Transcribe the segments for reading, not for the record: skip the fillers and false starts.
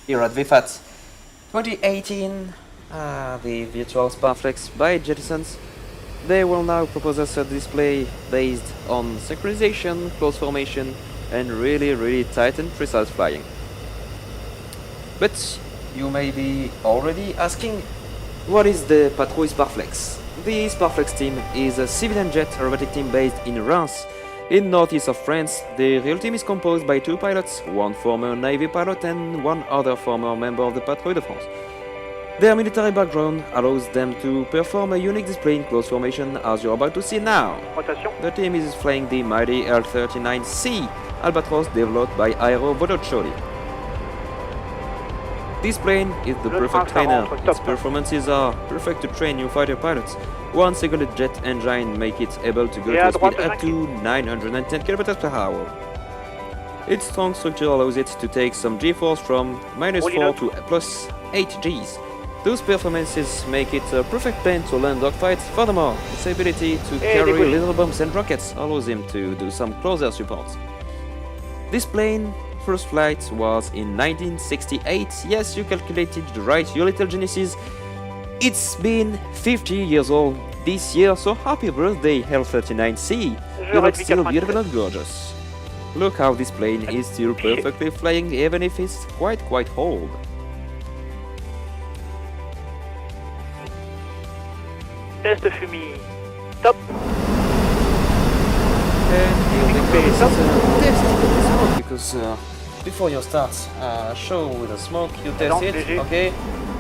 Here at Vfat 2018, the virtual Sparflex by Jettisons. They will now propose us a display based on synchronization, close formation, and really tight and precise flying. But you may be already asking, what is the Patrouille Sparflex? The Sparflex team is a civilian jet aerobatic team based in Reims, in northeast of France. The real team is composed by 2 pilots, one former Navy pilot and one other former member of the Patrouille de France. Their military background allows them to perform a unique display in close formation as you're about to see now. The team is flying the mighty L-39C Albatros developed by Aero Vodoccioli. This plane is the perfect trainer. Its performances are perfect to train new fighter pilots. One single jet engine makes it able to go to a speed up to 910 km per hour. Its strong structure allows it to take some G-force from -4 to +8 Gs. Those performances make it a perfect plane to land dogfights. Furthermore, its ability to carry little bombs and rockets allows him to do some closer support. This plane first flight was in 1968. Yes, you calculated right, you little geniuses. It's been 50 years old this year, so happy birthday, L-39C. You look still beautiful and gorgeous. Look how this plane is still perfectly flying, even if it's quite old. Test fumée. Top. And here we go. This is a test with the smoke because before you start a show with the smoke, you test it, okay?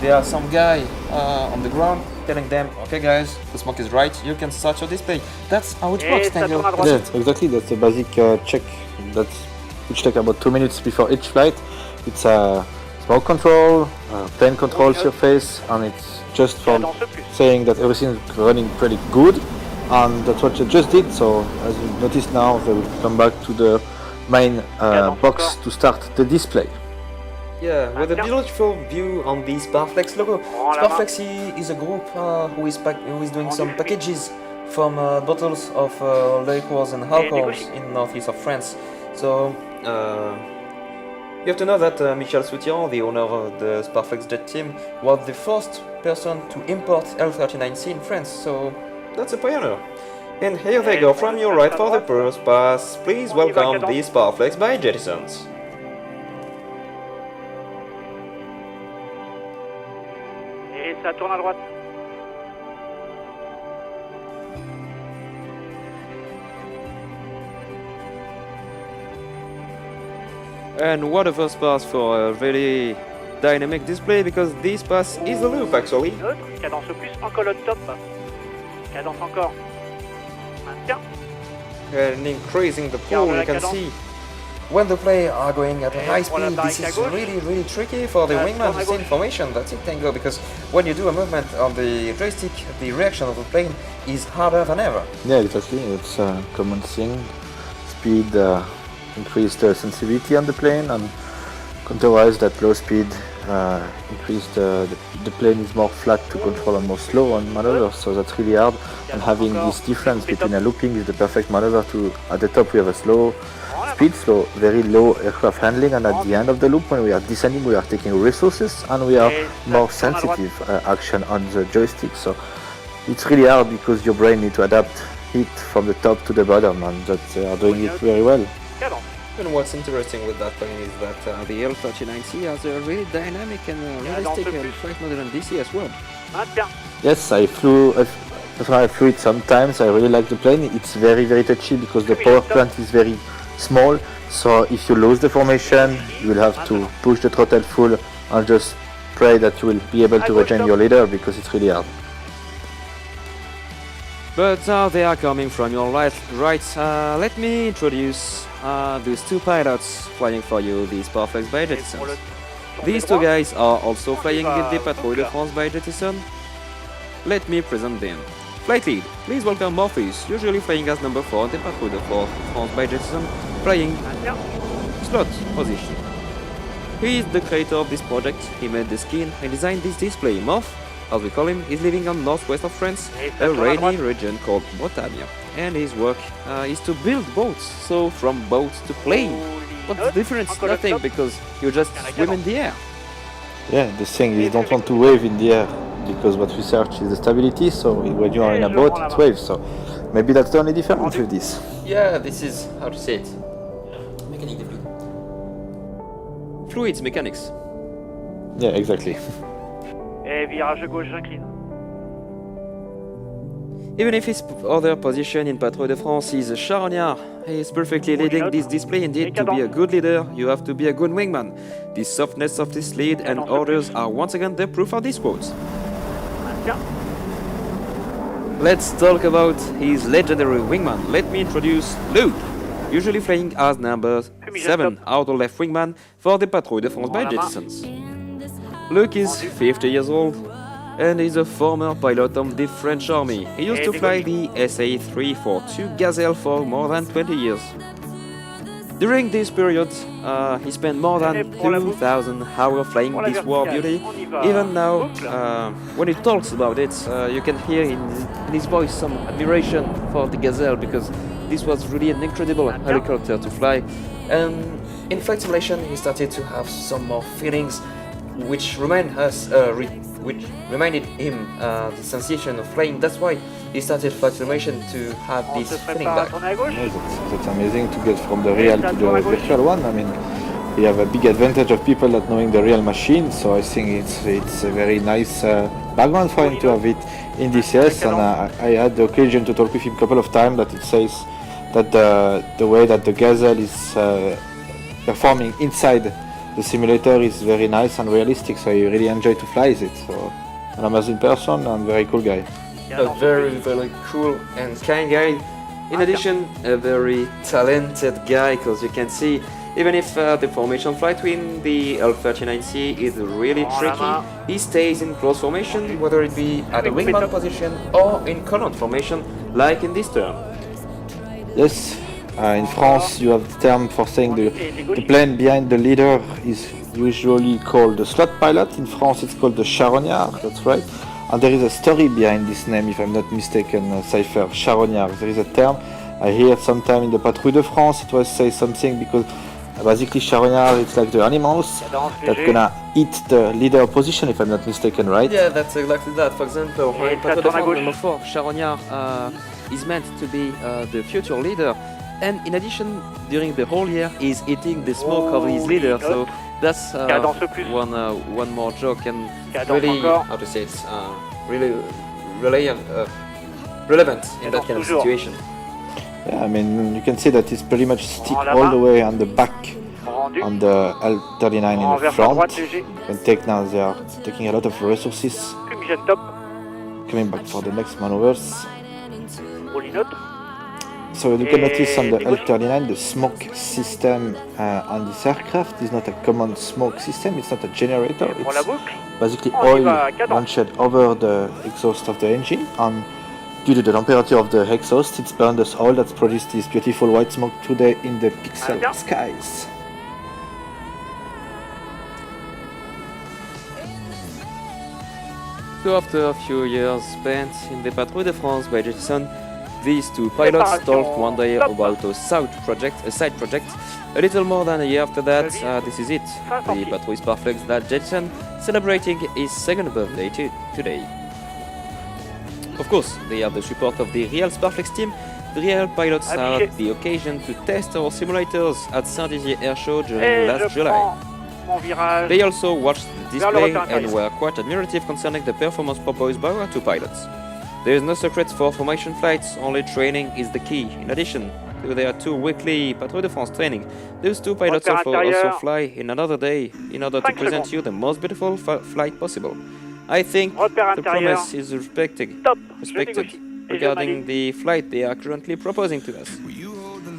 There are some guy on the ground telling them, okay guys, the smoke is right, you can start your display. That's how it works, thank you. Yeah, exactly, that's a basic check which takes about 2 minutes before each flight. It's a smoke control, plane control surface, and it's just for saying that everything is running pretty good, and that's what you just did. So as you notice now, they will come back to the main box to start the display. Yeah, with a beautiful view on the Sparflex logo. Sparflex is a group who is doing some packages from bottles of liqueurs and alcohols in northeast of France. So you have to know that Michel Soutian, the owner of the Sparflex jet team, was the first person to import L-39C in France, so that's a pioneer. And here they go from your right for the first pass. Please welcome the Sparflex by Jettisons. Et ça tourne à droite. And what a first pass for a really dynamic display, because this pass is a loop actually. Cadence plus en colonne top. Cadence encore. Maintien. And increasing the pull, you can see. When the players are going at a high speed, this is really tricky for the wingman to see information. That's it, Tango, because when you do a movement on the joystick, the reaction of the plane is harder than ever. Yeah, exactly, it's a common thing. Speed increase the sensitivity on the plane, and counterwise that low speed increase the plane is more flat to control and more slow on maneuver, so that's really hard. And having this difference between a looping is the perfect maneuver. To at the top we have a slow speed, very low aircraft handling, and at the end of the loop when we are descending we are taking resources and we are more sensitive action on the joystick. So it's really hard because your brain needs to adapt it from the top to the bottom, and that they are doing it very well. And what's interesting with that plane is that the L-39C has a really dynamic and realistic flight model on DC as well. Yes, I flew it sometimes. I really like the plane. It's very touchy because the power plant is very small. So if you lose the formation, you will have to push the throttle full and just pray that you will be able to regain your leader, because it's really hard. But now they are coming from your right. Let me introduce those 2 pilots flying for you, the Sparflex by Jettisons. These 2 guys are also flying with the Patrouille de France by Jettisons. Let me present them. Flight lead, please welcome Morpheus, usually flying as number 4 in the Patrouille de France by Jettisons, flying slot position. He is the creator of this project. He made the skin and designed this display. Morph, as we call him, is living on northwest of France, a rainy region called Bretagne, and his work is to build boats, so from boats to plane. What's the difference? Nothing, because you just swim in the air. Yeah, the thing is, you don't want to wave in the air because what we search is the stability. So when you are in a boat, it waves. So maybe that's the only difference with this. Yeah, this is how to say it. Mécanique des fluides. Fluids mechanics. Yeah, exactly. Et virage gauche, j'incline. Even if his other position in Patrouille de France is charognard, he is perfectly leading this display. Indeed, to be a good leader, you have to be a good wingman. The softness of this lead and orders are once again the proof of these quotes. Let's talk about his legendary wingman. Let me introduce Luke, usually flying as number 7 outer left wingman for the Patrouille de France by Jettisons. Luke is 50 years old and is a former pilot of the French army. He used to fly the SA-342 Gazelle for more than 20 years. During this period, he spent more than 2,000 hours flying this war beauty. Even now, when he talks about it, you can hear in his voice some admiration for the Gazelle, because this was really an incredible helicopter to fly. And in flight simulation, he started to have some more feelings which reminded him the sensation of flying. That's why he started flight simulation, to have this feeling back. Yeah, that's amazing to get from the real to the virtual one. I mean, you have a big advantage of people not knowing the real machine, so I think it's a very nice background for him to have it in DCS. And I had the occasion to talk with him a couple of times that it says that the way that the Gazelle is performing inside the simulator is very nice and realistic, so you really enjoy to fly it. So an amazing person and very cool guy. A very, very cool and kind guy. In addition, a very talented guy, because you can see, even if the formation flight between the L39C is really tricky, he stays in close formation, whether it be at a wingman position or in column formation, like in this term. Yes. In France, you have the term for saying the plane behind the leader is usually called the slot pilot. In France, it's called the charognard, that's right. And there is a story behind this name, if I'm not mistaken, Cypher, charognard. There is a term I hear sometime in the Patrouille de France. It was say something because basically charognard, it's like the animals that gonna eat the leader position, if I'm not mistaken, right? Yeah, that's exactly that. For example, in Patrouille de France number 4, charognard is meant to be the future leader. And in addition, during the whole year, he's eating the smoke of his leader. So that's one more joke, and really, how to say it, really relevant in that kind of situation. Yeah, I mean, you can see that it's pretty much stick all the way on the back on the L39 in the front. You can take now, they are taking a lot of resources, coming back for the next maneuvers. So you can notice on the L39 the smoke system on this aircraft is not a common smoke system, it's not a generator, it's basically oil launched over the exhaust of the engine, and due to the temperature of the exhaust it's burned this oil that's produced this beautiful white smoke today in the pixel skies. So after a few years spent in the Patrouille de France by Jettisons, these two pilots talked one day about a side project. A little more than a year after that, this is it. The Patrouille Sparflex that Jettisons celebrating his second birthday today. Of course, they have the support of the real Sparflex team. The real pilots had the occasion to test our simulators at Saint-Dizier Air Show during last July. They also watched the display and were quite admirative concerning the performance proposed by our two pilots. There is no secret for formation flights, only training is the key. In addition to their 2 weekly Patrouille de France training, those two pilots also fly in another day in order to present you the most beautiful flight possible. I think the promise is respected regarding the flight they are currently proposing to us.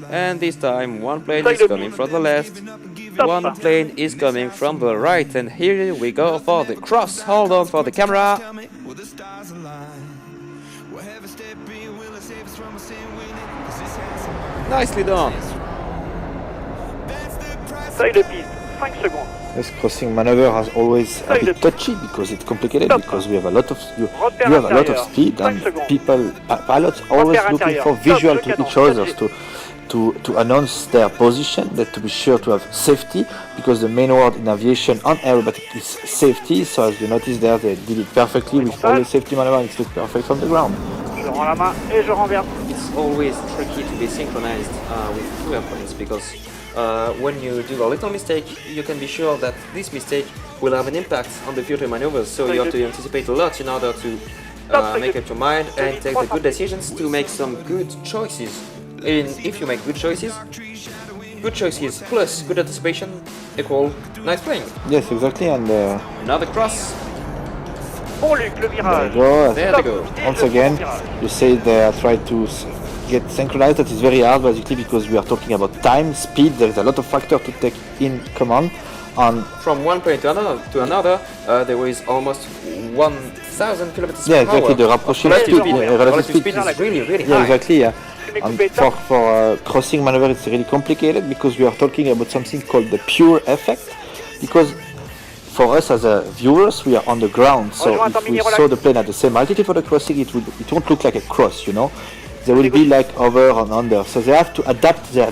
And this time one plane is coming from the left, one plane is coming from the right, and here we go for the cross. Hold on for the camera. Nicely done. Seuil de piste, 5 secondes. This crossing maneuver has always a bit touchy because it's complicated, because we have a lot of you have a lot of speed, and pilots always looking for visual to each other to announce their position, that to be sure to have safety, because the main word in aviation and aerobatic is safety. So as you notice there, they did it perfectly with all the safety maneuver. It looks perfect from the ground. Je rends la main et je renverse. It's always tricky to be synchronized with two airplanes because when you do a little mistake, you can be sure that this mistake will have an impact on the future maneuvers. So you have to anticipate a lot in order to make up your mind and take the good decisions to make some good choices. And if you make good choices plus good anticipation equal nice playing. Yes, exactly. And another cross. Bon Luc, le virage. There they go. Once again, you say they try to get synchronized. That is very hard, basically, because we are talking about time, speed. There is a lot of factors to take in command. And from one point to another, there is almost 1,000 kilometers per yeah, exactly. hour. The rapprochement Relative speed is really yeah, high. exactly. Yeah. And for crossing maneuver, it's really complicated because we are talking about something called the pure effect. Because for us as viewers, we are on the ground, so if we saw the plane at the same altitude for the crossing, it won't look like a cross, you know. There will be like over and under, so they have to adapt their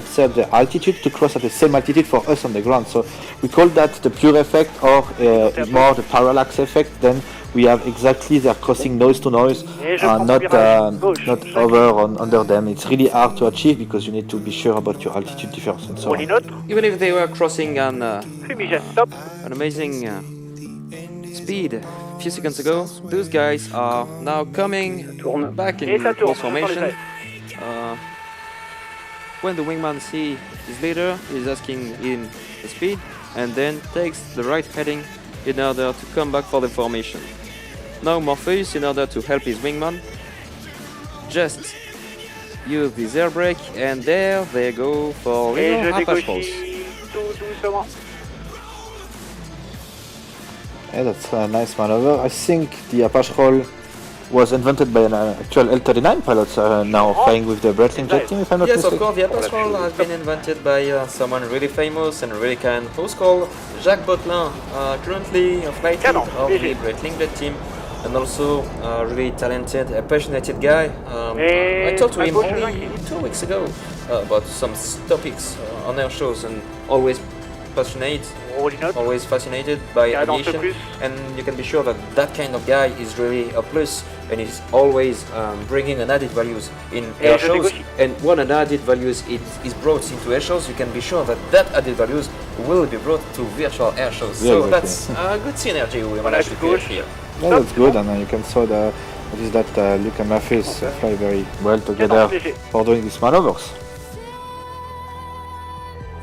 altitude to cross at the same altitude for us on the ground. So we call that the pure effect, or more the parallax effect. Then we have exactly their crossing nose to nose, and not over or under them. It's really hard to achieve because you need to be sure about your altitude difference and so on. Even if they were crossing on an amazing speed a few seconds ago, those guys are now coming back in close formation. When the wingman sees his leader, he's asking him the speed and then takes the right heading in order to come back for the formation. Now Morpheus, in order to help his wingman, just use this air brake, and there they go for little Apache rolls. Yeah, that's a nice maneuver. I think the Apache roll was invented by an actual L-39 pilot now flying with the Breitling jet team, if I'm not yes, mistaken. Of course, the Apache roll has been invented by someone really famous and really kind, who's called Jacques Botelin, currently a flight lead of the Breitling jet team, and also a really talented, passionate guy. I talked to him only 2 weeks ago about some topics on air shows, and always fascinated by aviation, and you can be sure that that kind of guy is really a plus, and is always bringing an added values in air shows. And when an added values is brought into air shows, you can be sure that that added values will be brought to virtual air shows. Yeah, so exactly. That's a good synergy we managed to create here. Yeah, that's good, and you can saw that Luke and Matthews fly very well together for doing these maneuvers.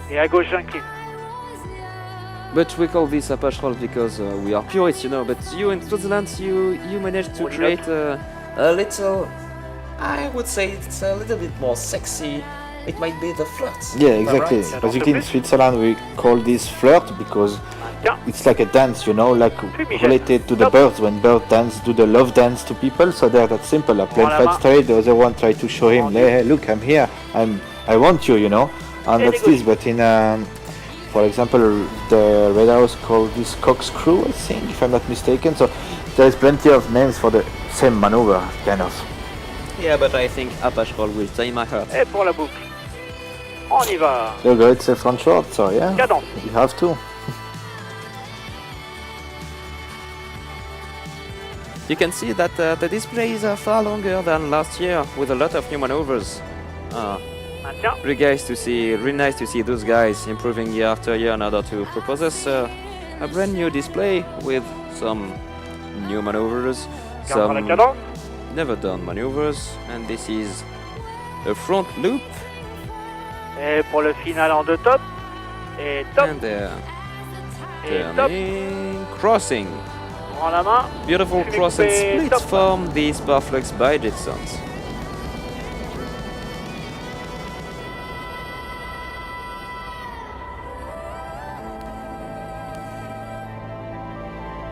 Et à gauche, j'incline. But we call this Apache roll because we are purists, you know. But you in Switzerland, you managed to create a little, I would say it's a little bit more sexy. It might be the flirt. Yeah, exactly. Right? Basically in Switzerland we call this flirt because it's like a dance, you know, like related to the birds. When birds dance, do the love dance to people. So they're that simple. A plane flies straight, the other one try to show him, hey, look, I'm here, I want you, you know. And that's this. But in for example, the Red House called this corkscrew, I think, if I'm not mistaken. So there is plenty of names for the same maneuver, kind of. Yeah, but I think Apache roll will stay in my heart. Et pour la boucle. On y va. There you go, it's a front short, so yeah, Cadence. you have to. You can see that the displays are far longer than last year, with a lot of new maneuvers. Really nice to see those guys improving year after year in order to propose us a brand new display with some new maneuvers, some never done maneuvers, and this is a front loop. Et pour le final en deux top. Et top. And Et top. Crossing. Prends la main. Beautiful cross and split from the Sparflex by Jetsons.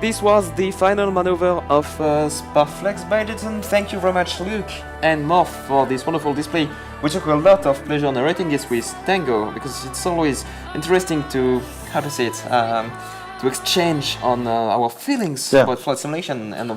This was the final maneuver of Sparflex by Jetson. Thank you very much, Luke and Morph, for this wonderful display. We took a lot of pleasure narrating this with Tango, because it's always interesting to, how to say it, to exchange on our feelings about flight simulation and about